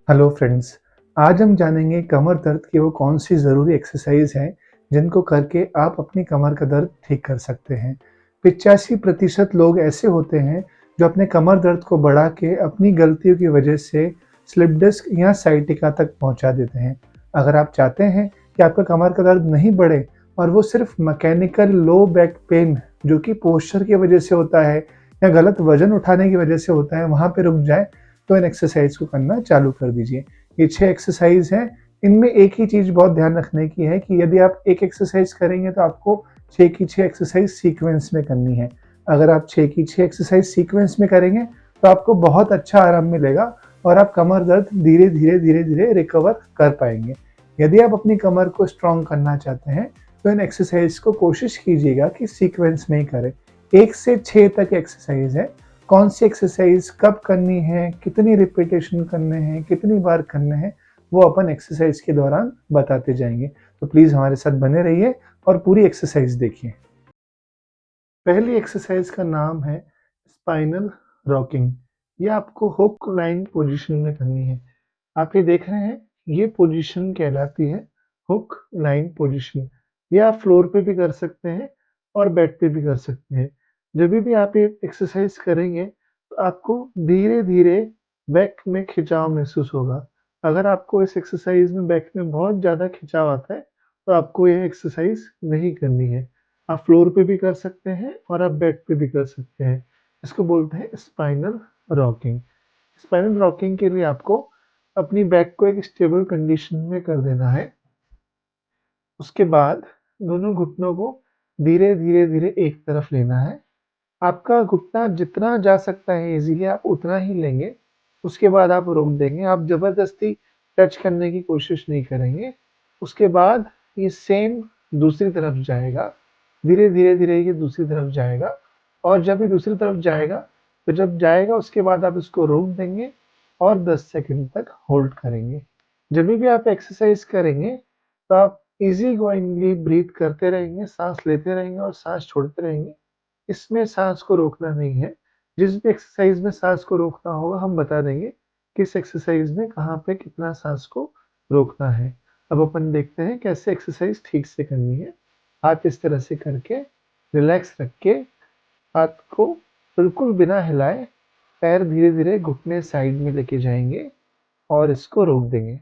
Hello friends. आज हम जानेंगे कमर दर्द की वो कौन सी ज़रूरी एक्सरसाइज है जिनको करके आप अपनी कमर का दर्द ठीक कर सकते हैं। 85% लोग ऐसे होते हैं जो अपने कमर दर्द को बढ़ा के अपनी गलतियों की वजह से स्लिप डिस्क या साइटिका तक पहुंचा देते हैं। अगर आप चाहते हैं कि आपका कमर का दर्द नहीं बढ़े और वो सिर्फ मैकेनिकल लो बैक पेन जो कि पोस्चर की वजह से होता है या गलत वजन उठाने की वजह से होता है वहाँ पे रुक जाए, तो इन एक्सरसाइज को करना चालू कर दीजिए। ये 6 एक्सरसाइज हैं। इनमें एक ही चीज़ बहुत ध्यान रखने की है कि यदि आप एक एक्सरसाइज करेंगे तो आपको 6 की 6 एक्सरसाइज सीक्वेंस में करनी है। अगर आप 6 की 6 एक्सरसाइज सीक्वेंस में करेंगे तो आपको बहुत अच्छा आराम मिलेगा और आप कमर दर्द धीरे-धीरे रिकवर कर पाएँगे। यदि आप अपनी कमर को स्ट्रॉन्ग करना चाहते हैं तो इन एक्सरसाइज को कोशिश कीजिएगा कि सीक्वेंस में ही करें। 1 से 6 तक एक्सरसाइज है। कौन सी एक्सरसाइज कब करनी है, कितनी रिपीटेशन करने हैं, कितनी बार करने हैं, वो अपन एक्सरसाइज के दौरान बताते जाएंगे। तो प्लीज़ हमारे साथ बने रहिए और पूरी एक्सरसाइज देखिए। पहली एक्सरसाइज का नाम है स्पाइनल रॉकिंग। ये आपको हुक लाइन पोजीशन में करनी है। आप ये देख रहे हैं, ये पोजीशन कहलाती है हुक लाइन पोजीशन। ये आप फ्लोर पे भी कर सकते हैं और बेड पे भी कर सकते हैं। जब भी आप ये एक्सरसाइज करेंगे तो आपको धीरे-धीरे बैक में खिंचाव महसूस होगा। अगर आपको इस एक्सरसाइज में बैक में बहुत ज़्यादा खिंचाव आता है, तो आपको ये एक्सरसाइज नहीं करनी है। आप फ्लोर पे भी कर सकते हैं और आप बेड पे भी कर सकते हैं। इसको बोलते हैं स्पाइनल रॉकिंग। स्पाइनल रॉकिंग के लिए आपको अपनी बैक को एक स्टेबल कंडीशन में कर देना है। उसके बाद दोनों घुटनों को धीरे-धीरे एक तरफ लेना है। आपका घुटना जितना जा सकता है इज़िली आप उतना ही लेंगे। उसके बाद आप रोक देंगे। आप ज़बरदस्ती टच करने की कोशिश नहीं करेंगे। उसके बाद ये सेम दूसरी तरफ जाएगा। धीरे-धीरे ये दूसरी तरफ जाएगा और जब ये दूसरी तरफ जाएगा, तो जब जाएगा उसके बाद आप इसको रोक देंगे और 10 सेकंड तक होल्ड करेंगे। जब भी आप एक्सरसाइज करेंगे, तो आप ईज़ी गोइंगली ब्रीथ करते रहेंगे, साँस लेते रहेंगे और साँस छोड़ते रहेंगे। इसमें साँस को रोकना नहीं है। जिस भी एक्सरसाइज में साँस को रोकना होगा हम बता देंगे, किस एक्सरसाइज में कहाँ पे कितना साँस को रोकना है। अब अपन देखते हैं कैसे एक्सरसाइज ठीक से करनी है। हाथ इस तरह से करके रिलैक्स रख के हाथ को बिल्कुल बिना हिलाए पैर धीरे-धीरे घुटने साइड में लेके जाएँगे और इसको रोक देंगे।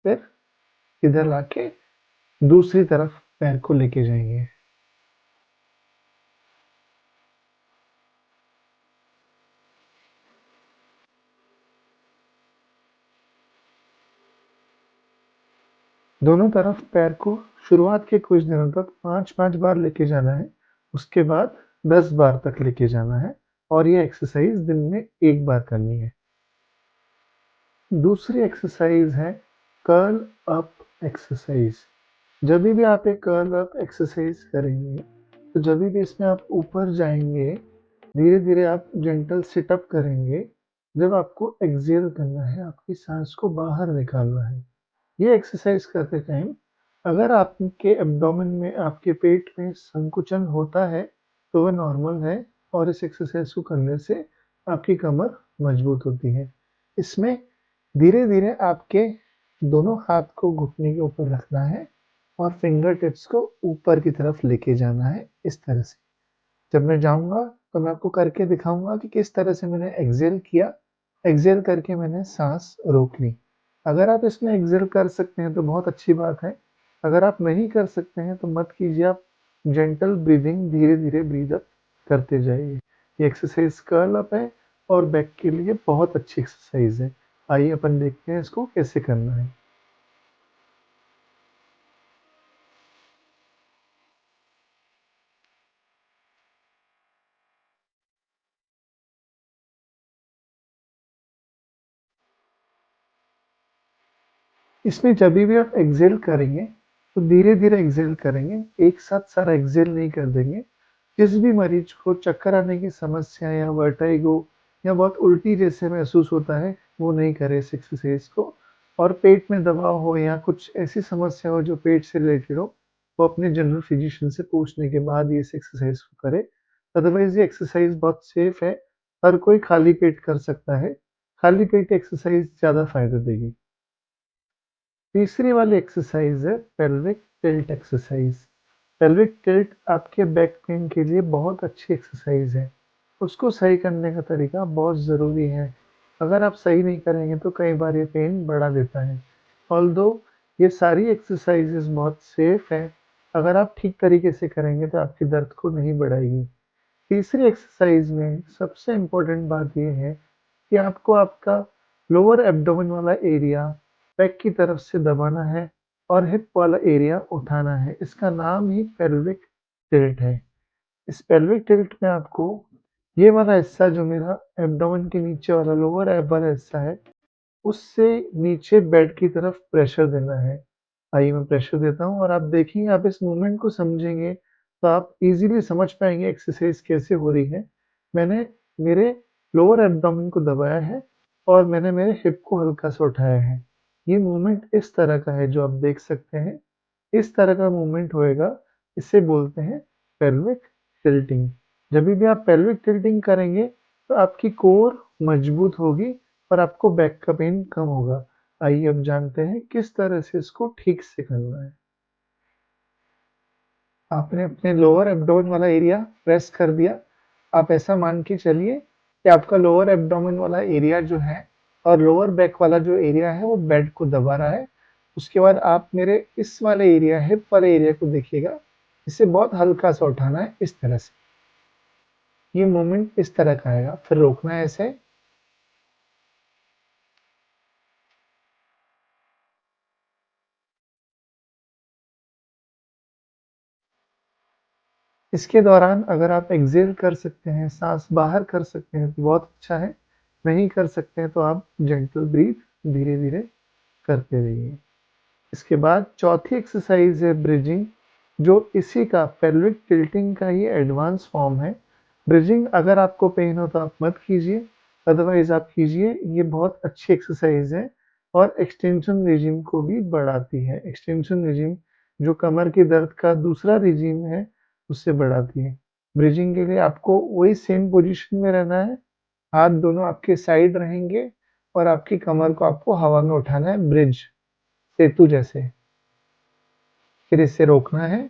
फिर इधर लाके दूसरी तरफ पैर को लेके जाएँगे। दोनों तरफ पैर को शुरुआत के कुछ दिनों तक 5-5 बार लेके जाना है, उसके बाद 10 बार तक लेके जाना है और ये एक्सरसाइज दिन में 1 बार करनी है। दूसरी एक्सरसाइज है कर्ल अप एक्सरसाइज। जब भी आप एक कर्ल अप एक्सरसाइज करेंगे, तो जब भी इसमें आप ऊपर जाएँगे, धीरे-धीरे आप जेंटल सिट अप करेंगे। जब आपको एक्सहेल करना है, आपकी साँस को बाहर निकालना है। ये एक्सरसाइज करते टाइम अगर आपके एब्डोमेन में, आपके पेट में संकुचन होता है, तो वह नॉर्मल है और इस एक्सरसाइज को करने से आपकी कमर मजबूत होती है। इसमें धीरे-धीरे आपके दोनों हाथ को घुटने के ऊपर रखना है और फिंगर टिप्स को ऊपर की तरफ लेके जाना है इस तरह से। जब मैं जाऊँगा तो मैं आपको करके दिखाऊँगा कि किस तरह से मैंने एक्सहेल किया, एक्सहेल करके मैंने साँस रोक ली। अगर आप इसमें एक्सहेल कर सकते हैं तो बहुत अच्छी बात है। अगर आप नहीं कर सकते हैं तो मत कीजिए, आप जेंटल ब्रीथिंग धीरे-धीरे ब्रीथ अप करते जाइए। ये एक्सरसाइज कर्ल अप है और बैक के लिए बहुत अच्छी एक्सरसाइज है। आइए अपन देखते हैं इसको कैसे करना है। इसमें जभी भी आप एक्सहेल करेंगे, तो धीरे-धीरे एक्सहेल करेंगे, एक साथ सारा एक्सहेल नहीं कर देंगे। जिस भी मरीज को चक्कर आने की समस्या या वर्टिगो या बहुत उल्टी जैसे महसूस होता है, वो नहीं करे इस एक्सरसाइज को। और पेट में दबाव हो या कुछ ऐसी समस्या हो जो पेट से रिलेटेड हो, वो अपने जनरल फिजिशियन से पूछने के बाद ही इस एक्सरसाइज को करे। अदरवाइज ये एक्सरसाइज बहुत सेफ है, हर कोई खाली पेट कर सकता है। खाली पेट एक्सरसाइज ज़्यादा फायदा देगी। तीसरी वाली एक्सरसाइज है pelvic tilt exercise. Pelvic tilt आपके बैक पेन के लिए बहुत अच्छी एक्सरसाइज है। उसको सही करने का तरीका बहुत ज़रूरी है। अगर आप सही नहीं करेंगे तो कई बार ये पेन बढ़ा देता है। ऑल्दो ये सारी एक्सरसाइजेज बहुत सेफ है, अगर आप ठीक तरीके से करेंगे तो आपकी दर्द को नहीं बढ़ाएगी। तीसरी एक्सरसाइज में सबसे इम्पोर्टेंट बात ये है कि आपको आपका लोअर एब्डोमेन वाला एरिया बैक की तरफ से दबाना है और हिप वाला एरिया उठाना है। इसका नाम ही पेल्विक टिल्ट है। इस पेल्विक टिल्ट में आपको ये वाला हिस्सा जो मेरा एब्डोमेन के नीचे वाला लोअर एब वाला हिस्सा है, उससे नीचे बेड की तरफ प्रेशर देना है। आइए मैं प्रेशर देता हूँ और आप देखेंगे, आप इस मूवमेंट को समझेंगे तो आप इजीली समझ पाएंगे एक्सरसाइज कैसे हो रही है। मैंने मेरे लोअर एब्डोमेन को दबाया है और मैंने मेरे हिप को हल्का सा उठाया है। ये मूवमेंट इस तरह का है जो आप देख सकते हैं। इस तरह का मूवमेंट होएगा, इसे बोलते हैं पेल्विक टिल्टिंग। जब भी आप पेल्विक टिल्टिंग करेंगे तो आपकी कोर मजबूत होगी और आपको बैक का पेन कम होगा। आइए अब जानते हैं किस तरह से इसको ठीक से करना है। आपने अपने लोअर एब्डोमेन वाला एरिया प्रेस कर दिया। आप ऐसा मान के चलिए कि आपका लोअर एब्डोमेन वाला एरिया जो है और लोअर बैक वाला जो एरिया है वो बेड को दबा रहा है। उसके बाद आप मेरे इस वाले एरिया, हिप वाले एरिया को देखिएगा। इसे बहुत हल्का सा उठाना है इस तरह से। ये मूवमेंट इस तरह का आएगा, फिर रोकना है ऐसे। इसके दौरान अगर आप एक्सेल कर सकते हैं, सांस बाहर कर सकते हैं तो बहुत अच्छा है। नहीं कर सकते हैं तो आप जेंटल ब्रीथ धीरे धीरे करते रहिए। इसके बाद चौथी एक्सरसाइज है ब्रिजिंग, जो इसी का पेल्विक टिल्टिंग का ही एडवांस फॉर्म है। ब्रिजिंग अगर आपको पेन हो तो आप मत कीजिए, अदरवाइज आप कीजिए। ये बहुत अच्छी एक्सरसाइज है और एक्सटेंशन रिजिम को भी बढ़ाती है। एक्सटेंशन रिजिम जो कमर के दर्द का दूसरा रिजिम है, उससे बढ़ाती है। ब्रिजिंग के लिए आपको वही सेम पोजीशन में रहना है। हाथ दोनों आपके साइड रहेंगे और आपकी कमर को आपको हवा में उठाना है, ब्रिज सेतु जैसे। फिर इसे रोकना है।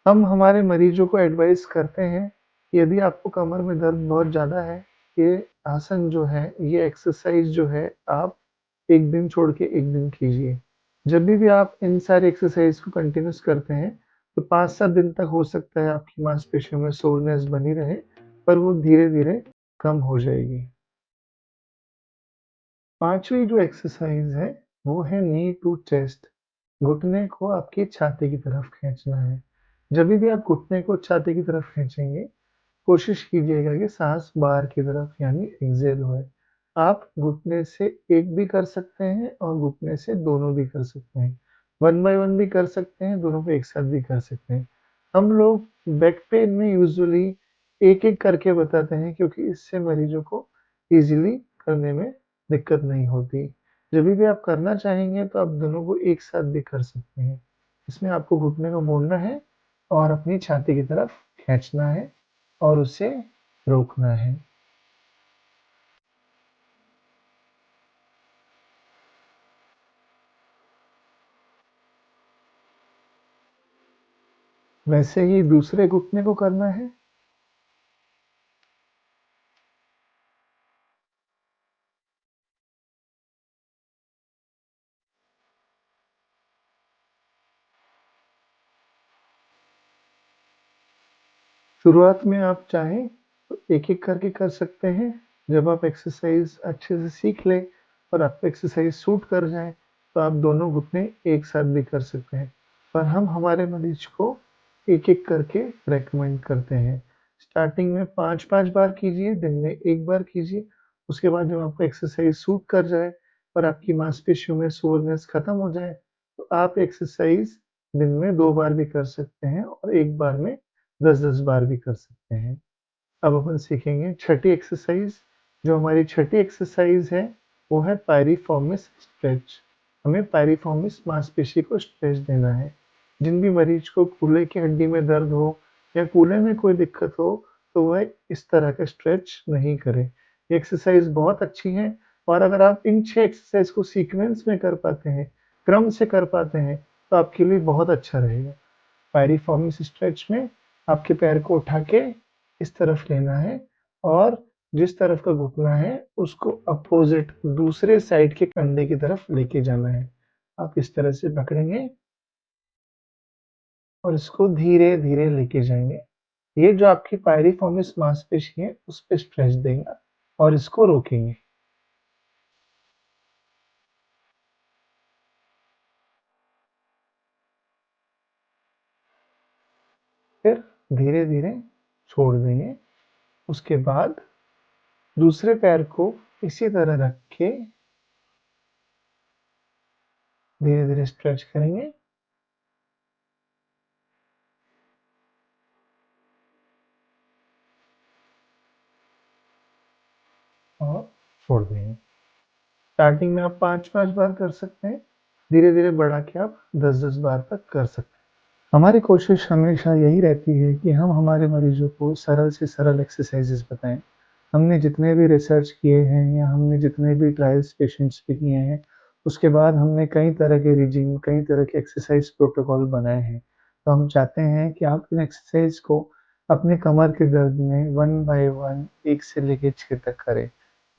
हम हमारे मरीजों को एडवाइस करते हैं कि यदि आपको कमर में दर्द बहुत ज़्यादा है, ये आसन जो है, ये एक्सरसाइज जो है, आप एक दिन छोड़ के एक दिन कीजिए। जब भी आप इन सारी एक्सरसाइज को कंटिन्यूस करते हैं तो 5-7 दिन तक हो सकता है आपकी मांसपेशियों में सोरनेस बनी रहे, पर वो धीरे धीरे कम हो जाएगी। पांचवी जो एक्सरसाइज है वो है नी टू चेस्ट। घुटने को आपकी छाती की तरफ खींचना है। जब भी आप घुटने को छाती की तरफ खींचेंगे, कोशिश कीजिएगा कि सांस बाहर की तरफ यानी एक्सेल होए। आप घुटने से एक भी कर सकते हैं और घुटने से दोनों भी कर सकते हैं। वन बाय वन भी कर सकते हैं, दोनों को एक साथ भी कर सकते हैं। हम लोग बैक पेन में यूजुअली एक एक करके बताते हैं क्योंकि इससे मरीजों को इजीली करने में दिक्कत नहीं होती। जब भी आप करना चाहेंगे तो आप दोनों को एक साथ भी कर सकते हैं। इसमें आपको घुटने को मोड़ना है और अपनी छाती की तरफ खींचना है और उसे रोकना है। वैसे ही दूसरे घुटने को करना है। शुरुआत में आप चाहें तो एक-एक करके कर सकते हैं। जब आप एक्सरसाइज अच्छे से सीख लें और आपको एक्सरसाइज सूट कर जाए तो आप दोनों घुटने एक साथ भी कर सकते हैं। पर हम हमारे मरीज को एक-एक करके रेकमेंड करते हैं। स्टार्टिंग में 5-5 बार कीजिए, दिन में 1 बार कीजिए। उसके बाद जब आपको एक्सरसाइज सूट कर जाए और आपकी मांसपेशियों में सोरनेस खत्म हो जाए, तो आप एक्सरसाइज दिन में 2 बार भी कर सकते हैं और 1 बार में 10-10 बार भी कर सकते हैं। अब अपन सीखेंगे छठी एक्सरसाइज, जो हमारी छठी एक्सरसाइज है वो है पायरिफॉर्मिस स्ट्रेच। हमें पायरिफॉर्मिस मांसपेशी को स्ट्रेच देना है। जिन भी मरीज को कूल्हे की हड्डी में दर्द हो या कूल्हे में कोई दिक्कत हो तो वह इस तरह का स्ट्रेच नहीं करे। ये एक्सरसाइज बहुत अच्छी है और अगर आप इन 6 एक्सरसाइज को सीक्वेंस में कर पाते हैं, क्रम से कर पाते हैं तो आपके लिए बहुत अच्छा रहेगा। पायरिफॉर्मिस स्ट्रेच में आपके पैर को उठा के इस तरफ लेना है और जिस तरफ का घुटना है उसको अपोजिट दूसरे साइड के कंधे की तरफ लेके जाना है। आप इस तरह से पकड़ेंगे और इसको धीरे धीरे लेके जाएंगे। ये जो आपकी पायरिफॉर्मिस मांसपेशी है उस पे स्ट्रेच देगा और इसको रोकेंगे। फिर धीरे धीरे छोड़ देंगे। उसके बाद दूसरे पैर को इसी तरह रख के धीरे धीरे स्ट्रेच करेंगे और छोड़ देंगे। स्टार्टिंग में आप 5-5 बार कर सकते हैं, धीरे-धीरे बढ़ा के आप 10-10 बार तक कर सकते हैं। हमारी कोशिश हमेशा यही रहती है कि हम हमारे मरीजों को सरल से सरल एक्सरसाइजेस बताएं। हमने जितने भी रिसर्च किए हैं या हमने जितने भी ट्रायल्स पेशेंट्स पे किए हैं, उसके बाद हमने कई तरह के रिजिम, कई तरह के एक्सरसाइज प्रोटोकॉल बनाए हैं। तो हम चाहते हैं कि आप इन एक्सरसाइज को अपने कमर के दर्द में 1 बाय 1 1 से लेके 6 तक करें।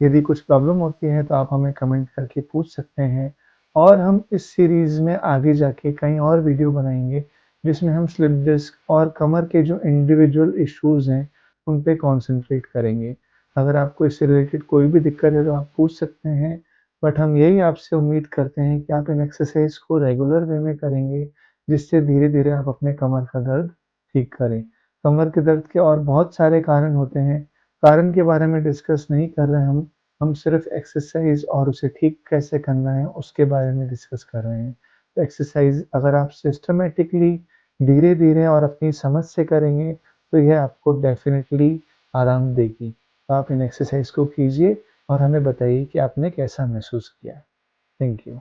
यदि कुछ प्रॉब्लम होती है तो आप हमें कमेंट करके पूछ सकते हैं और हम इस सीरीज़ में आगे जाके कई और वीडियो बनाएंगे जिसमें हम स्लिप डिस्क और कमर के जो इंडिविजुअल इश्यूज़ हैं उन पे कॉन्सेंट्रेट करेंगे। अगर आपको इससे रिलेटेड कोई भी दिक्कत है तो आप पूछ सकते हैं, बट हम यही आपसे उम्मीद करते हैं कि आप इन एक्सरसाइज को रेगुलर वे में करेंगे जिससे धीरे धीरे आप अपने कमर का दर्द ठीक करें। कमर के दर्द के और बहुत सारे कारण होते हैं, कारण के बारे में डिस्कस नहीं कर रहे हैं हम सिर्फ एक्सरसाइज और उसे ठीक कैसे करना है उसके बारे में डिस्कस कर रहे हैं। तो एक्सरसाइज अगर आप सिस्टमेटिकली धीरे धीरे और अपनी समझ से करेंगे तो यह आपको डेफिनेटली आराम देगी। तो आप इन एक्सरसाइज को कीजिए और हमें बताइए कि आपने कैसा महसूस किया। Thank you.